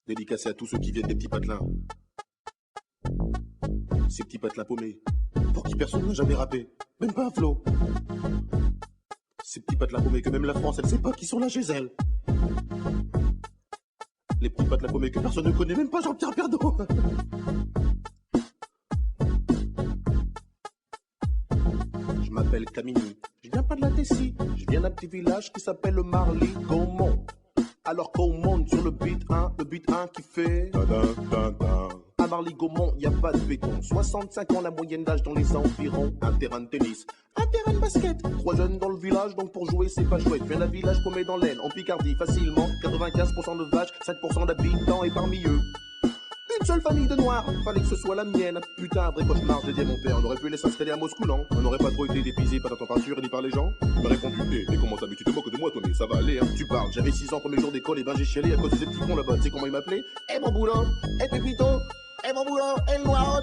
Dédicacé à tous ceux qui viennent des petits patelins. Ces petits patelins paumés, pour qui personne n'a jamais rappé, même pas un flow. Ces petits patelins paumés que même la France, elle sait pas qui sont là chez elle. Les petits patelins paumés que personne ne connaît, même pas Jean-Pierre Pernaut. Je m'appelle Camini, je viens pas de la Tessie, je viens d'un petit village qui s'appelle le Marly-Gaumont. Alors qu'on monte sur le beat 1 qui fait à Marly-Gaumont, y a pas de béton. 65 ans la moyenne d'âge dans les environs. Un terrain de tennis, un terrain de basket. 3 jeunes dans le village, donc pour jouer c'est pas chouette. Viens d'un village paumé dans l'aine, en Picardie facilement. 95% de vaches, 5% d'habitants et parmi eux une seule famille de noirs, fallait que ce soit la mienne. Putain, un vrai cauchemar, j'ai dit à mon père. On aurait pu les s'installer à Moscou, non? On n'aurait pas trop été dépisé par la température ni par les gens. Il m'a répondu, mais comment ça, mais tu te moques de moi, toi, mais ça va aller, hein. Tu parles, j'avais 6 ans, premier jour d'école, et ben j'ai chialé à cause de ces petits cons là-bas. Tu sais comment ils m'appelaient? Eh mon boulot, eh Pépito, eh mon boulot, eh le noir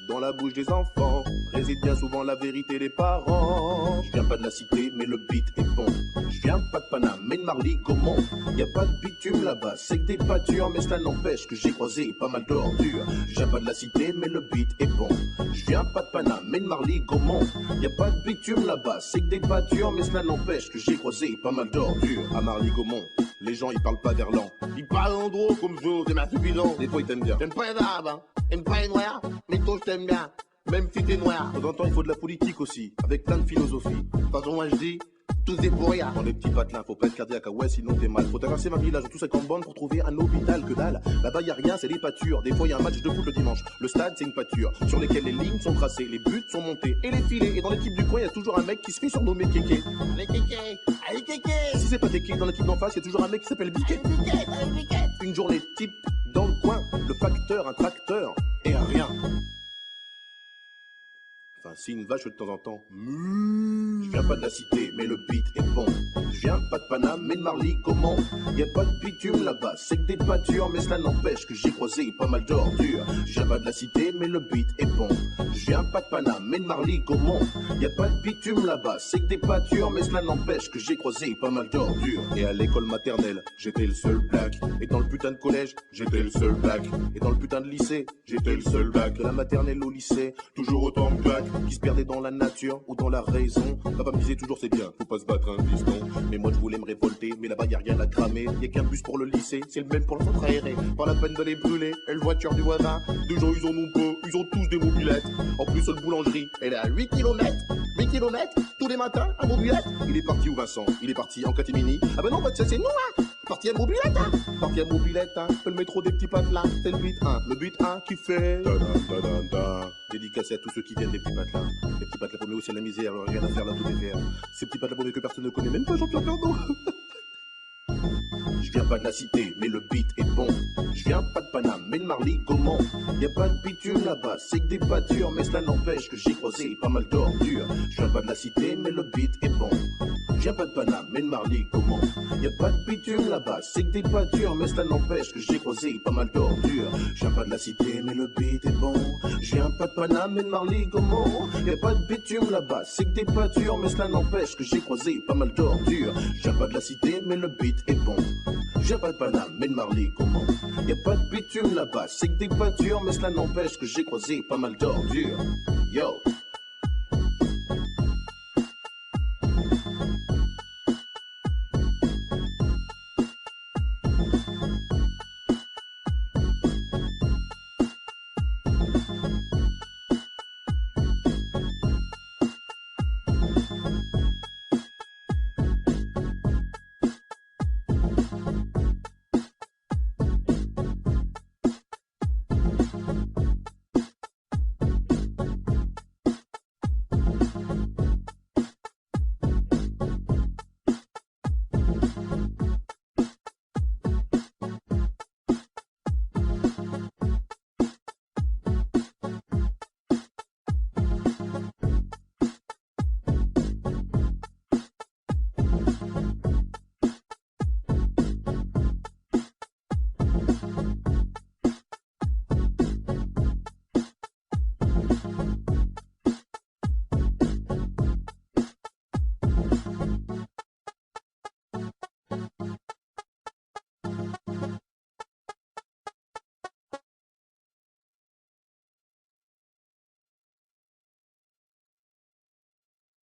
dans la bouche des enfants réside bien souvent la vérité des parents. Je viens pas de la cité, mais le beat est bon. Je viens pas de Paname, mais de Marly-Gaumont. Y a pas de bitume là-bas, c'est que des pâtures, mais cela n'empêche que j'ai croisé pas mal d'ordures. Je viens pas de la cité, mais le beat est bon. Je viens pas de Paname, mais de Marly-Gaumont. Y a pas de bitume là-bas, c'est que des pâtures, mais cela n'empêche que j'ai croisé pas mal d'ordures. À Marly-Gaumont, les gens ils parlent pas verlan. Ils parlent en gros comme je, c'est ma suffisant. Des fois ils t'aiment bien. J'aime pas les arabes, hein. J'aime pas les noirs, mais toi je t'aime bien. Même si t'es noir. De temps en temps il faut de la politique aussi, avec plein de philosophie. De toute façon moi je dis, tous des pourriards. Dans les petits patelins, faut pas être cardiaque à ouais, sinon t'es mal. Faut traverser ma village tous 50 bandes pour trouver un hôpital que dalle. Là-bas y a rien, c'est des pâtures. Des fois y a un match de foot le dimanche. Le stade c'est une pâture, sur lesquelles les lignes sont tracées, les buts sont montés et les filets. Et dans l'équipe du coin y a toujours un mec qui se fait surnommer Kéké. Allez Kéké, allez Kéké. Si c'est pas Kéké, dans l'équipe d'en face y a toujours un mec qui s'appelle Biquet. Une journée type dans le coin, le facteur, un tracteur et un rien. Enfin, si une vache de temps en temps. Je viens pas de la cité, mais le beat est bon. Je viens pas de Paname, mais de Marly-Gaumont. Y a pas de bitume là-bas, c'est que des pâtures, mais cela n'empêche que j'ai croisé pas mal d'ordures. Je viens pas de la cité, mais le beat est bon. Je viens pas de Paname, mais de Marly-Gaumont. Y a pas de bitume là-bas, c'est que des pâtures, mais cela n'empêche que j'ai croisé pas mal d'ordures. Et à l'école maternelle, j'étais le seul black. Et dans le putain de collège, j'étais le seul black. Et dans le putain de lycée, j'étais le seul black. De la maternelle au lycée, toujours autant de black qui se perdaient dans la nature ou dans la raison. Papa me disait toujours c'est bien, faut pas se battre un piston. Mais moi je voulais me révolter, mais là-bas y a rien à cramer. Y a qu'un bus pour le lycée, c'est le même pour le centre aéré. Pas la peine de les brûler, et le voiture du voisin. Deux gens ils en ont pas, ils ont tous des mobilettes. En plus la boulangerie, elle est à 8 km. 8 km, tous les matins, un mobilette. Il est parti où Vincent? Il est parti en catimini. Ah ben non, bah, c'est nous hein. Parti à mobilette hein. Parti à mobilette hein. Le métro des petits patelins, c'est le beat 1. Le beat 1 qui fait dédicacé à tous ceux qui viennent des petits patelins. Les petits patelins paumés aussi à la misère, alors rien à faire là tout est vert. Ces petits patelins paumés que personne ne connaît, même pas Jean-Pierre Pernaut. Je viens pas de la cité, mais le beat est bon. Je viens pas de Paname, mais de Marly-Gaumont. Y a pas de bitume là-bas, c'est que des pâtures, mais cela n'empêche que j'ai croisé pas mal d'ordures. Je viens pas de la cité, mais le beat est bon. Je viens pas de Paname, mais de Marly-Gaumont. Y a pas de bitume là-bas, c'est que des pâtures, mais cela n'empêche que j'ai croisé pas mal d'ordures. Je viens pas de la cité, mais le beat est bon. Je viens pas de Paname, mais de Marly-Gaumont. Y a pas de bitume là-bas, c'est que des pâtures, mais cela n'empêche que j'ai croisé pas mal d'ordures. Je viens pas de la cité, mais le beat est bon. Je viens pas de Paname, mais de Marly-Gaumont. Y a pas de bitume là-bas, c'est que des pâtures, mais cela n'empêche que j'ai croisé pas mal d'ordures. Yo.